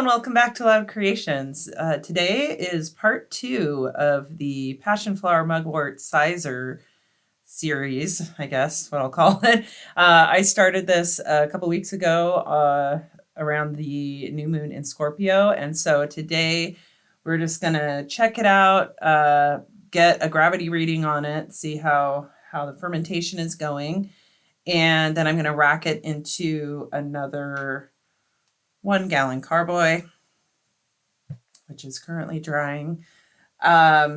and welcome back to Loud Creations. Today is part 2 of the Passionflower Mugwort Cyser series, I guess what I'll call it. I started this a couple weeks ago around the new moon in Scorpio, and so today we're just going to check it out, get a gravity reading on it, see how the fermentation is going, and then I'm going to rack it into another 1-gallon carboy, which is currently drying. I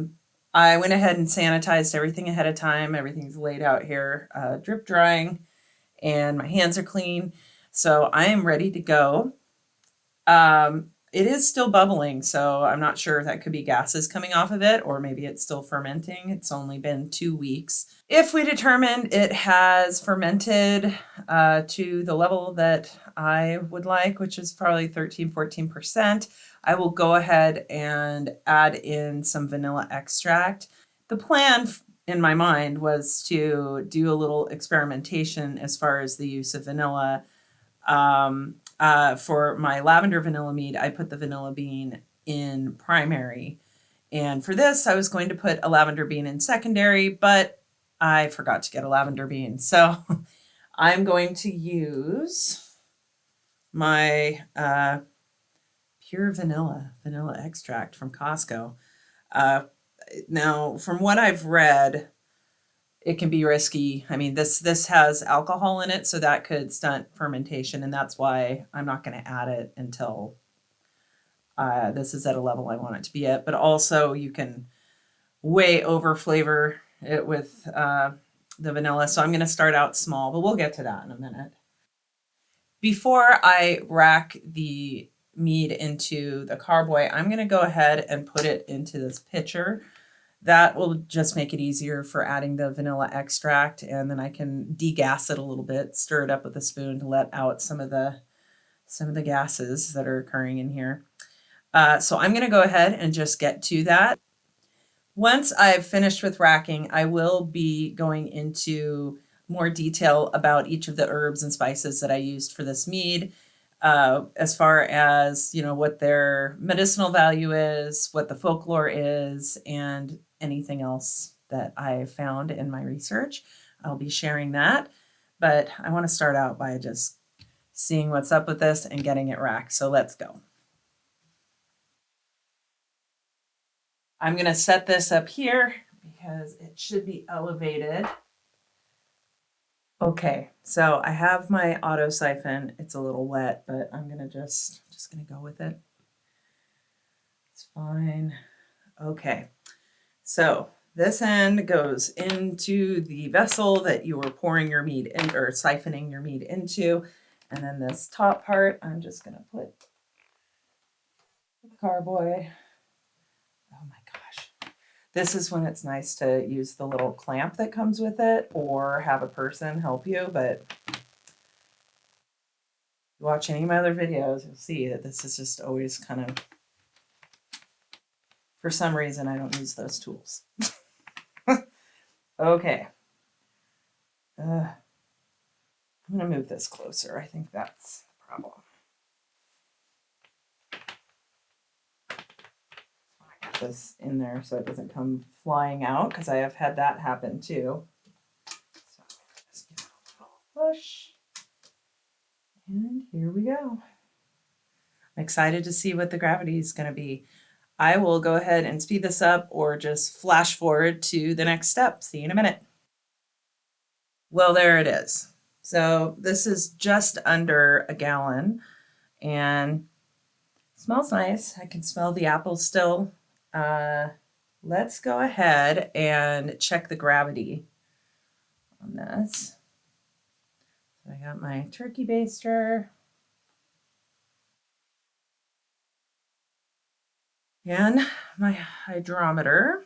went ahead and sanitized everything ahead of time. Everything's laid out here, drip drying, and my hands are clean. So I am ready to go. It is still bubbling, so I'm not sure if that could be gases coming off of it, or maybe it's still fermenting. It's only been 2 weeks. If we determine it has fermented to the level that I would like, which is probably 13-14%, I will go ahead and add in some vanilla extract. The plan in my mind was to do a little experimentation as far as the use of vanilla. For my lavender vanilla mead, I put the vanilla bean in primary. And for this, I was going to put a lavender bean in secondary, but I forgot to get a lavender bean. So I'm going to use my pure vanilla extract from Costco. Now, from what I've read, it can be risky. I mean, this has alcohol in it, so that could stunt fermentation, and that's why I'm not going to add it until this is at a level I want it to be at. But also, you can way over flavor it with the vanilla, so I'm going to start out small, but we'll get to that in a minute. Before I rack the mead into the carboy, I'm going to go ahead and put it into this pitcher. That will just make it easier for adding the vanilla extract, and then I can degas it a little bit, stir it up with a spoon to let out some of the gases that are occurring in here. So I'm going to go ahead and just get to that. Once I've finished with racking, I will be going into more detail about each of the herbs and spices that I used for this mead, as far as, what their medicinal value is, what the folklore is, and anything else that I found in my research. I'll be sharing that, but I want to start out by just seeing what's up with this and getting it racked. So let's go. I'm going to set this up here because it should be elevated. Okay, so I have my auto siphon. It's a little wet, but I'm going to just going to go with it. It's fine. Okay, so this end goes into the vessel that you were pouring your mead in, or siphoning your mead into. And then this top part, I'm just going to put the carboy. Oh my gosh. This is when it's nice to use the little clamp that comes with it, or have a person help you. But if you watch any of my other videos, you'll see that this is just always kind of, for some reason, I don't use those tools. Okay. I'm going to move this closer. I think that's the problem. I got this in there so it doesn't come flying out, because I have had that happen too. So just give it a little push. And here we go. I'm excited to see what the gravity is going to be. I will go ahead and speed this up or just flash forward to the next step. See you in a minute. Well, there it is. So this is just under a gallon and smells nice. I can smell the apples still. Let's go ahead and check the gravity on this. So I got my turkey baster. And my hydrometer.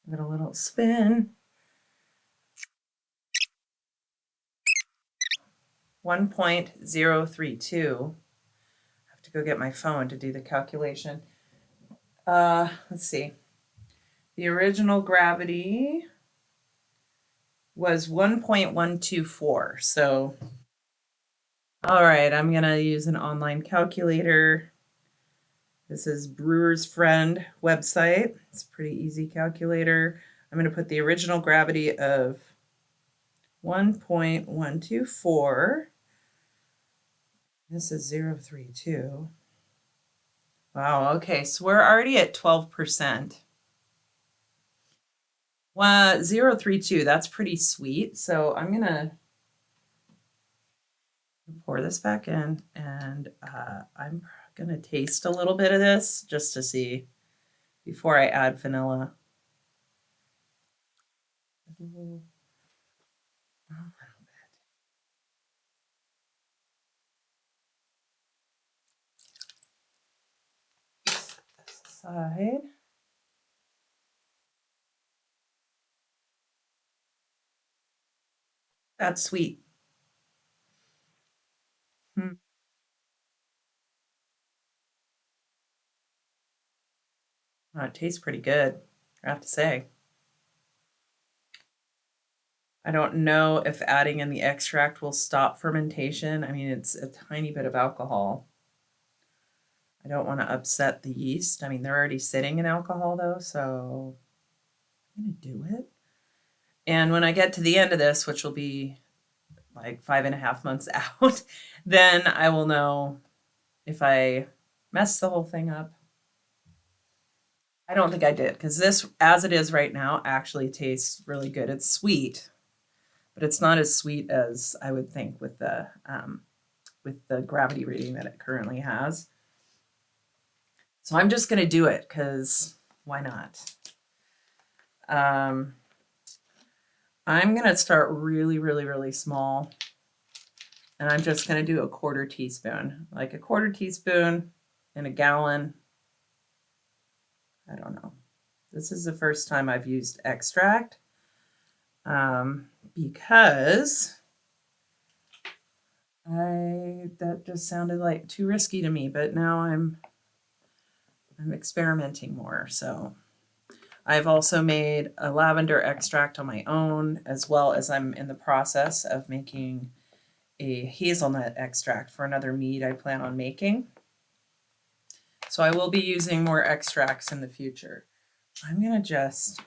Give it a little spin. 1.032. I have to go get my phone to do the calculation. Let's see. The original gravity was 1.124. So, all right, I'm going to use an online calculator. This is Brewer's Friend website. It's a pretty easy calculator. I'm going to put the original gravity of 1.124. This is 0.32. Wow, okay, so we're already at 12%. Well, 0.32, that's pretty sweet. So I'm gonna pour this back in, and I'm gonna taste a little bit of this just to see before I add vanilla. Set this aside. That's sweet. Hmm. Oh, it tastes pretty good, I have to say. I don't know if adding in the extract will stop fermentation. I mean, it's a tiny bit of alcohol. I don't want to upset the yeast. I mean, they're already sitting in alcohol though, so I'm going to do it. And when I get to the end of this, which will be like 5.5 months out, then I will know if I messed the whole thing up. I don't think I did, because this, as it is right now, actually tastes really good. It's sweet, but it's not as sweet as I would think with the gravity reading that it currently has. So I'm just going to do it because why not? I'm going to start really, really, really small. And I'm just going to do a 1/4 teaspoon, like a 1/4 teaspoon in a gallon. I don't know. This is the first time I've used extract because that just sounded like too risky to me, but now I'm experimenting more. So I've also made a lavender extract on my own, as well as I'm in the process of making a hazelnut extract for another mead I plan on making. So I will be using more extracts in the future. I'm going to just stir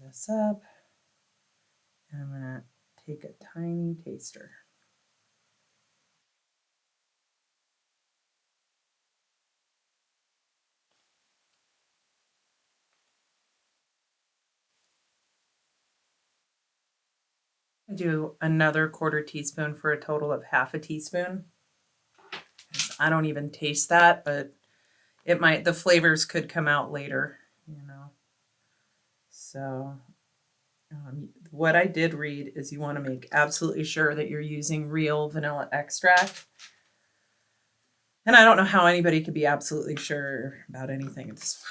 this up, and I'm going to take a tiny taster. I do another 1/4 teaspoon for a total of 1/2 teaspoon. I don't even taste that, but it might, the flavors could come out later, you know. So what I did read is you want to make absolutely sure that you're using real vanilla extract. And I don't know how anybody could be absolutely sure about anything at this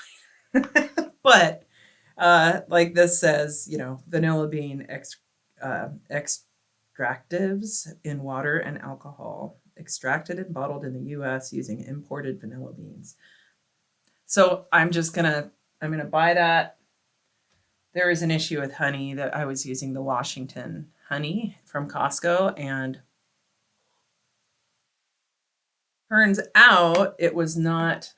point. But like this says, you know, vanilla bean extractives in water and alcohol, extracted and bottled in the US using imported vanilla beans. So I'm going to buy that. There is an issue with honey that I was using the Washington honey from Costco, and turns out it was not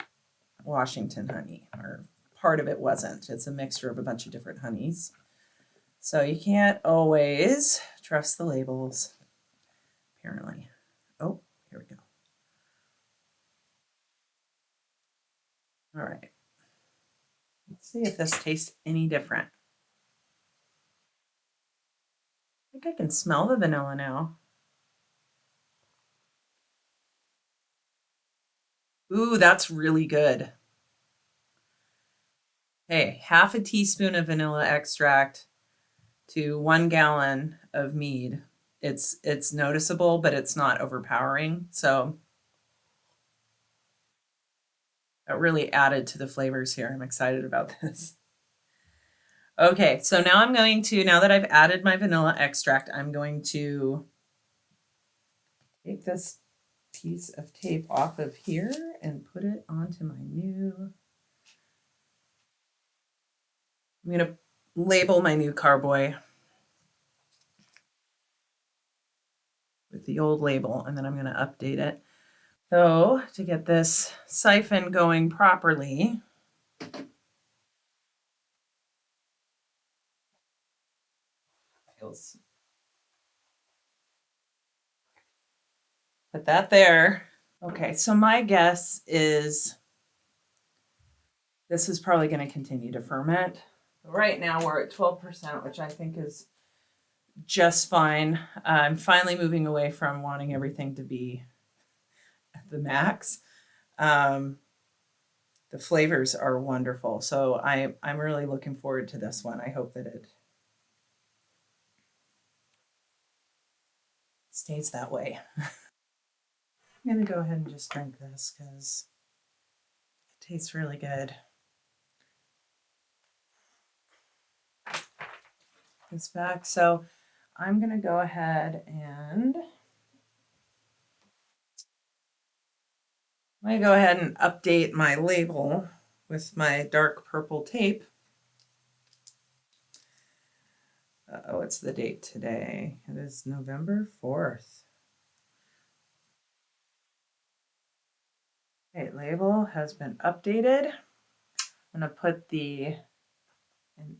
Washington honey, or part of it wasn't. It's a mixture of a bunch of different honeys. So you can't always trust the labels, apparently. Oh, here we go. All right. Let's see if this tastes any different. I think I can smell the vanilla now. Ooh, that's really good. Hey, 1/2 teaspoon of vanilla extract to 1 gallon of mead. It's noticeable, but it's not overpowering. So it really added to the flavors here. I'm excited about this. Okay, so now I'm going to, now that I've added my vanilla extract, I'm going to take this piece of tape off of here and put it onto my new, I'm going to label my new carboy with the old label, and then I'm going to update it. So to get this siphon going properly, put that there. Okay, so my guess is this is probably going to continue to ferment. Right now we're at 12%, which I think is just fine. I'm finally moving away from wanting everything to be at the max. The flavors are wonderful, so I'm really looking forward to this one. I hope that it stays that way. I'm going to go ahead and just drink this because it tastes really good. This back. So I'm going to go ahead and update my label with my dark purple tape. What's the date today? It is November 4th. Okay, label has been updated. I'm going to put an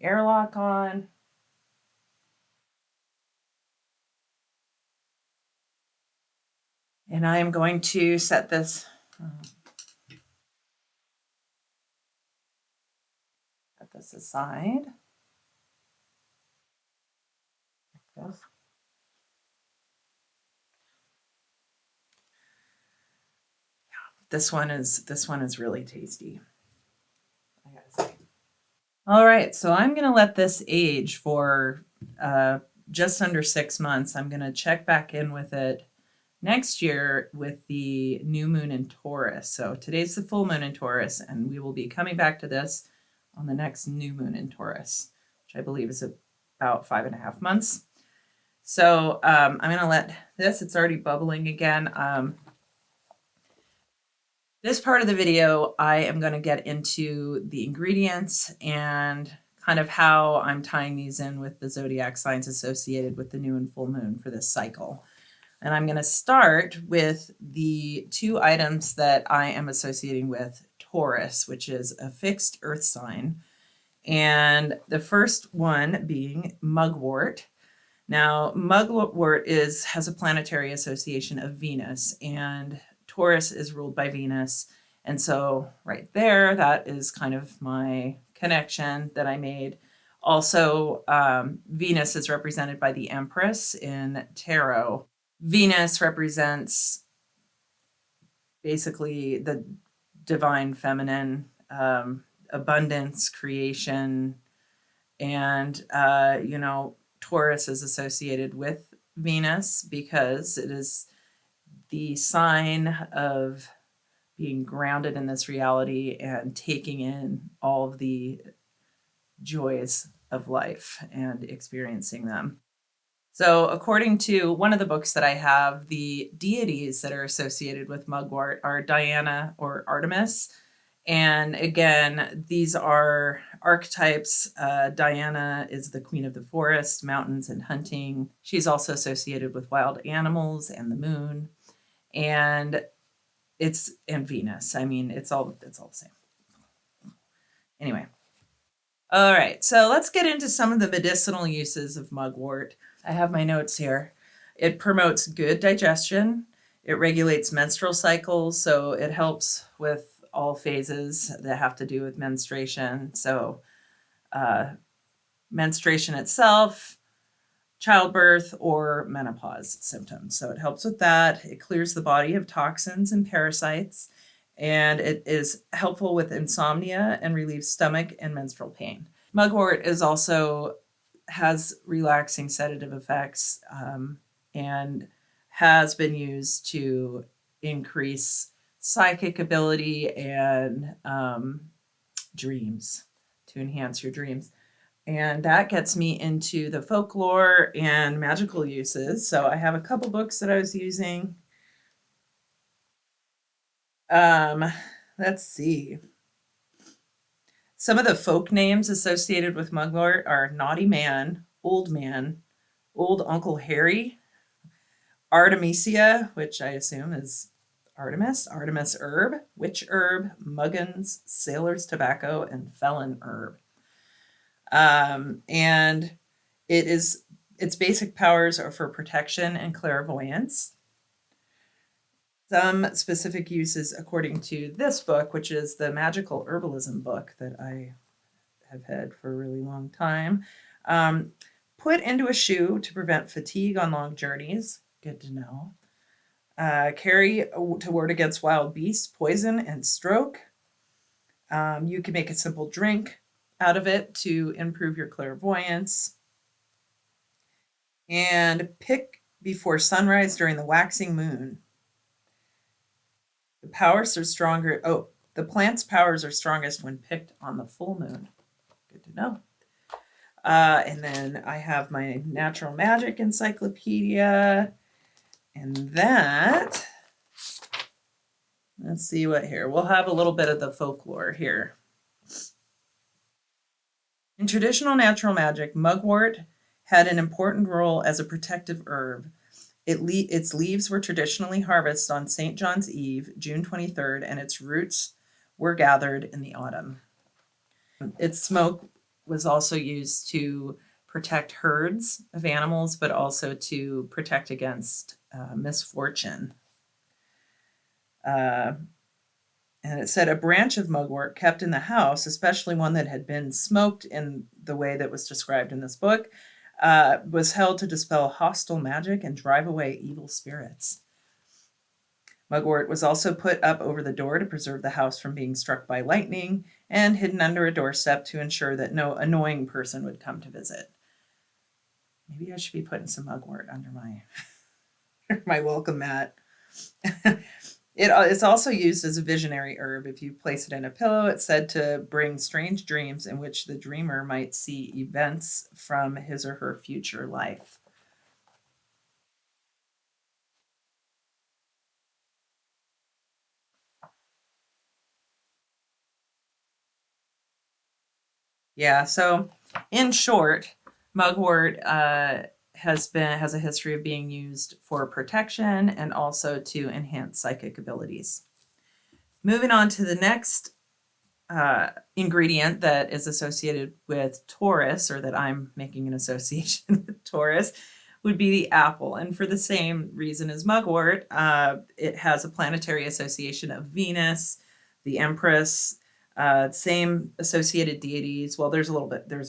airlock on. And I am going to set this, set this aside. Like this. This one is really tasty, I gotta say. All right, so I'm gonna let this age for just under 6 months. I'm gonna check back in with it next year with the new moon in Taurus. So today's the full moon in Taurus, and we will be coming back to this on the next new moon in Taurus, which I believe is about 5.5 months. So I'm gonna let this, it's already bubbling again. This part of the video, I am going to get into the ingredients and kind of how I'm tying these in with the zodiac signs associated with the new and full moon for this cycle. And I'm going to start with the 2 items that I am associating with Taurus, which is a fixed earth sign. And the first one being Mugwort. Now, Mugwort has a planetary association of Venus, and Taurus is ruled by Venus. And so right there, that is kind of my connection that I made. Also, Venus is represented by the Empress in Tarot. Venus represents basically the divine feminine, abundance, creation, and, Taurus is associated with Venus because it is the sign of being grounded in this reality and taking in all of the joys of life and experiencing them. So according to one of the books that I have, the deities that are associated with Mugwort are Diana or Artemis. And again, these are archetypes. Diana is the queen of the forest, mountains, and hunting. She's also associated with wild animals and the moon. And Venus. I mean, it's all the same. Anyway. All right, so let's get into some of the medicinal uses of mugwort. I have my notes here. It promotes good digestion. It regulates menstrual cycles, so it helps with all phases that have to do with menstruation. So menstruation itself, childbirth, or menopause symptoms. So it helps with that. It clears the body of toxins and parasites, and it is helpful with insomnia and relieves stomach and menstrual pain. Mugwort has relaxing sedative effects and has been used to increase psychic ability and dreams, to enhance your dreams. And that gets me into the folklore and magical uses. So I have a couple books that I was using. Let's see. Some of the folk names associated with Mugwort are Naughty Man, Old Uncle Harry, Artemisia, which I assume is Artemis herb, witch herb, muggins, sailor's tobacco, and felon herb. And its basic powers are for protection and clairvoyance. Some specific uses according to this book, which is the magical herbalism book that I have had for a really long time. Put into a shoe to prevent fatigue on long journeys. Good to know. Carry to ward against wild beasts, poison, and stroke. You can make a simple drink out of it to improve your clairvoyance. And pick before sunrise during the waxing moon. The powers are stronger. Oh, the plant's powers are strongest when picked on the full moon. Good to know. And then I have my natural magic encyclopedia. And that, let's see what here. We'll have a little bit of the folklore here. In traditional natural magic, mugwort had an important role as a protective herb. Its leaves were traditionally harvested on St. John's Eve, June 23rd, and its roots were gathered in the autumn. Its smoke was also used to protect herds of animals, but also to protect against misfortune. And it said a branch of mugwort kept in the house, especially one that had been smoked in the way that was described in this book, was held to dispel hostile magic and drive away evil spirits. Mugwort was also put up over the door to preserve the house from being struck by lightning and hidden under a doorstep to ensure that no annoying person would come to visit. Maybe I should be putting some mugwort under my welcome mat. It's also used as a visionary herb. If you place it in a pillow, it's said to bring strange dreams in which the dreamer might see events from his or her future life. Yeah, so in short, mugwort has a history of being used for protection and also to enhance psychic abilities. Moving on to the next ingredient that is associated with Taurus, or that I'm making an association with Taurus, would be the apple. And for the same reason as mugwort, it has a planetary association of Venus, the Empress, same associated deities. Well, there's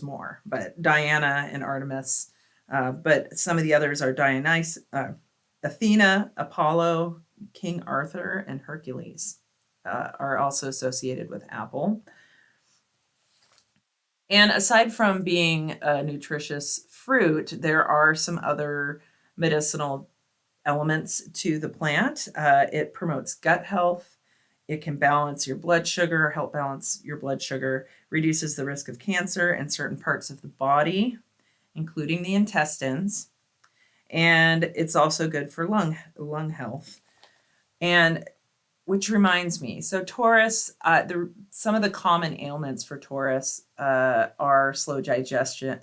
more, but Diana and Artemis. But some of the others are Athena, Apollo, King Arthur, and Hercules are also associated with apple. And aside from being a nutritious fruit, there are some other medicinal elements to the plant. It promotes gut health. It can balance your blood sugar, help balance your blood sugar, reduces the risk of cancer in certain parts of the body, including the intestines. And it's also good for lung health. And which reminds me, so Taurus, some of the common ailments for Taurus are slow digestion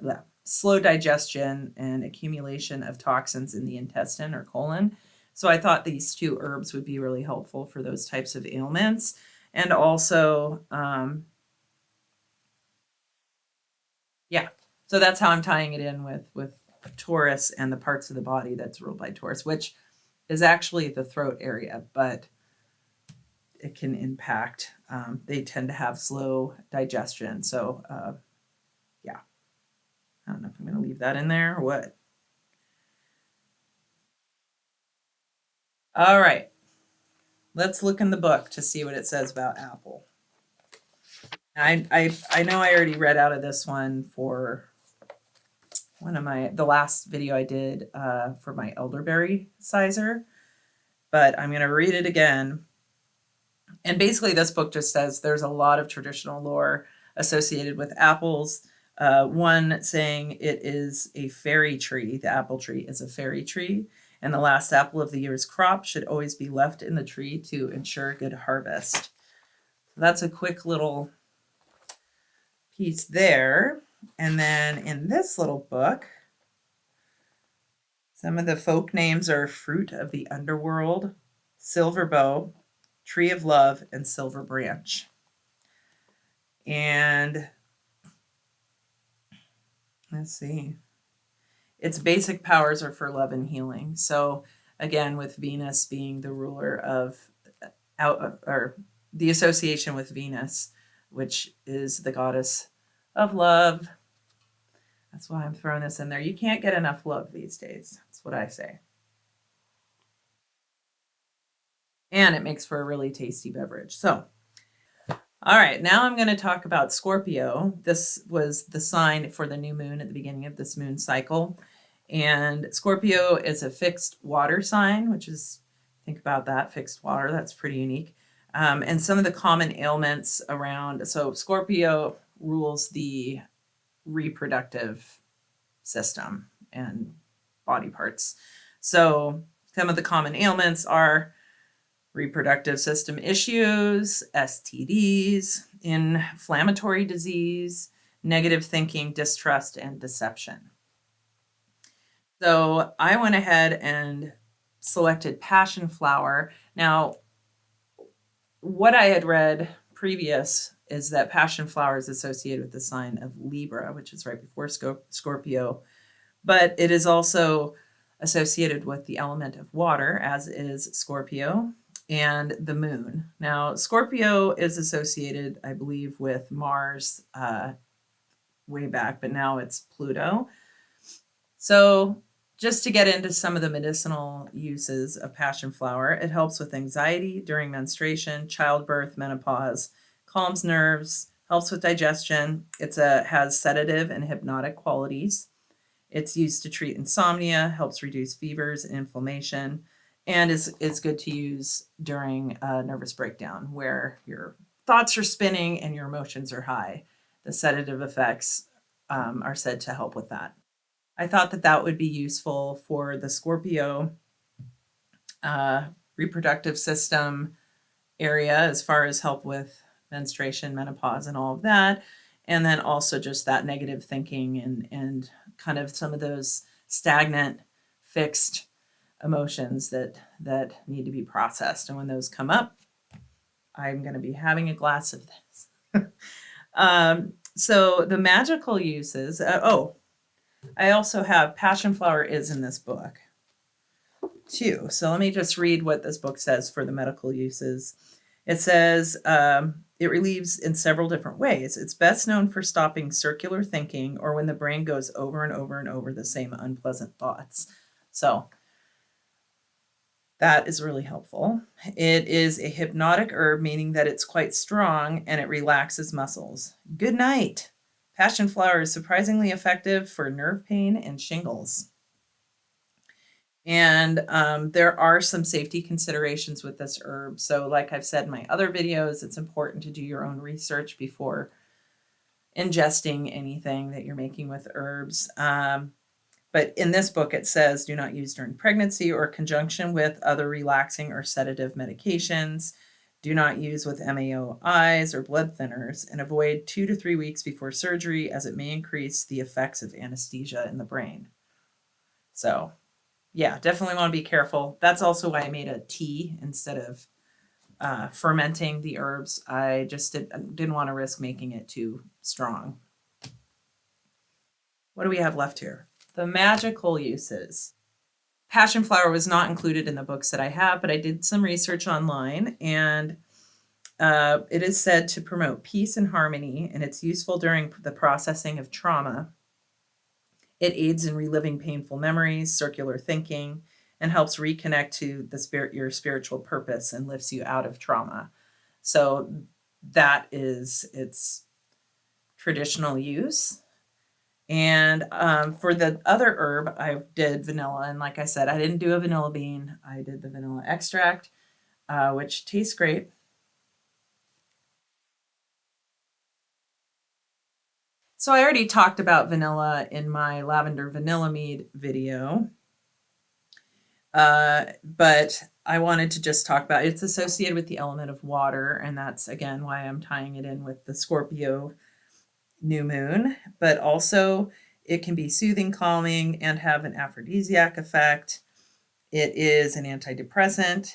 and accumulation of toxins in the intestine or colon. So I thought these two herbs would be really helpful for those types of ailments. And also, so that's how I'm tying it in with Taurus and the parts of the body that's ruled by Taurus, which is actually the throat area, but it can impact. They tend to have slow digestion. So, I don't know if I'm going to leave that in there or what. All right. Let's look in the book to see what it says about apple. I know I already read out of this one for the last video I did for my elderberry Cyser, but I'm going to read it again. And basically this book just says there's a lot of traditional lore associated with apples. One saying it is a fairy tree. The apple tree is a fairy tree. And the last apple of the year's crop should always be left in the tree to ensure good harvest. So that's a quick little piece there. And then in this little book, some of the folk names are Fruit of the Underworld, Silver Bow, Tree of Love, and Silver Branch. And let's see. Its basic powers are for love and healing. So again, with Venus being the ruler of or the association with Venus, which is the goddess of love. That's why I'm throwing this in there. You can't get enough love these days. That's what I say. And it makes for a really tasty beverage. So, all right, now I'm going to talk about Scorpio. This was the sign for the new moon at the beginning of this moon cycle. And Scorpio is a fixed water sign, which is, think about that, fixed water. That's pretty unique. And some of the common ailments around, so Scorpio rules the reproductive system and body parts. So some of the common ailments are reproductive system issues, STDs, inflammatory disease, negative thinking, distrust, and deception. So I went ahead and selected Passionflower. Now, what I had read previous is that Passionflower is associated with the sign of Libra, which is right before Scorpio, but it is also associated with the element of water, as is Scorpio, and the moon. Now, Scorpio is associated, I believe, with Mars way back, but now it's Pluto. So just to get into some of the medicinal uses of Passionflower, it helps with anxiety during menstruation, childbirth, menopause, calms nerves, helps with digestion. Has sedative and hypnotic qualities. It's used to treat insomnia, helps reduce fevers and inflammation, and is good to use during a nervous breakdown where your thoughts are spinning and your emotions are high. The sedative effects are said to help with that. I thought that would be useful for the Scorpio reproductive system area as far as help with menstruation, menopause, and all of that. And then also just that negative thinking and kind of some of those stagnant, fixed emotions that need to be processed. And when those come up, I'm going to be having a glass of this. So the magical uses, I also have Passionflower is in this book too. So let me just read what this book says for the medical uses. It says it relieves in several different ways. It's best known for stopping circular thinking or when the brain goes over and over and over the same unpleasant thoughts. So that is really helpful. It is a hypnotic herb, meaning that it's quite strong and it relaxes muscles. Good night. Passionflower is surprisingly effective for nerve pain and shingles. And there are some safety considerations with this herb. So like I've said in my other videos, it's important to do your own research before ingesting anything that you're making with herbs. But in this book, it says do not use during pregnancy or conjunction with other relaxing or sedative medications. Do not use with MAOIs or blood thinners, and avoid 2 to 3 weeks before surgery as it may increase the effects of anesthesia in the brain. So yeah, definitely want to be careful. That's also why I made a tea instead of fermenting the herbs. I just didn't want to risk making it too strong. What do we have left here? The magical uses. Passionflower was not included in the books that I have, but I did some research online, and it is said to promote peace and harmony, and it's useful during the processing of trauma. It aids in reliving painful memories, circular thinking, and helps reconnect to your spiritual purpose and lifts you out of trauma. So that is its traditional use. And for the other herb, I did vanilla. And like I said, I didn't do a vanilla bean. I did the vanilla extract, which tastes great. So I already talked about vanilla in my lavender vanilla mead video. But I wanted to just talk about it's associated with the element of water. And that's, again, why I'm tying it in with the Scorpio new moon, but also it can be soothing, calming, and have an aphrodisiac effect. It is an antidepressant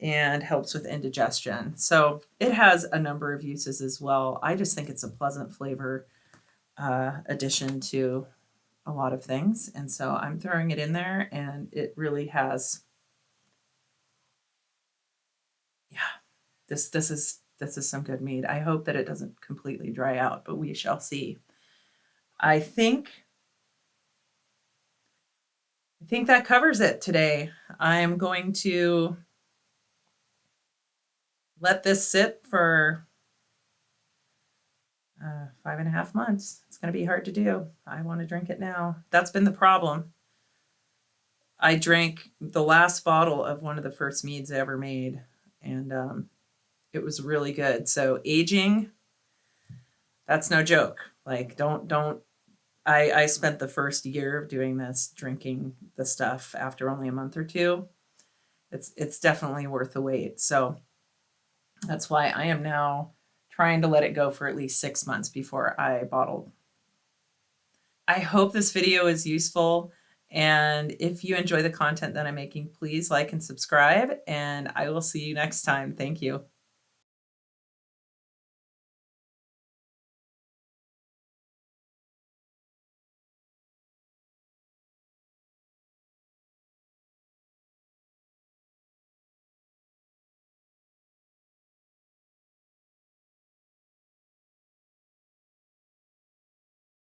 and helps with indigestion. So it has a number of uses as well. I just think it's a pleasant flavor addition to a lot of things. And so I'm throwing it in there, and it really has, yeah, this is some good mead. I hope that it doesn't completely dry out, but we shall see. I think I think that covers it today. I'm going to let this sit for 5.5 months. It's going to be hard to do. I want to drink it now. That's been the problem. I drank the last bottle of one of the first meads I ever made, and it was really good. So aging, that's no joke. Like, don't. I spent the first year of doing this drinking the stuff after only a month or two. It's definitely worth the wait. So that's why I am now trying to let it go for at least 6 months before I bottle. I hope this video is useful. And if you enjoy the content that I'm making, please like and subscribe. And I will see you next time. Thank you.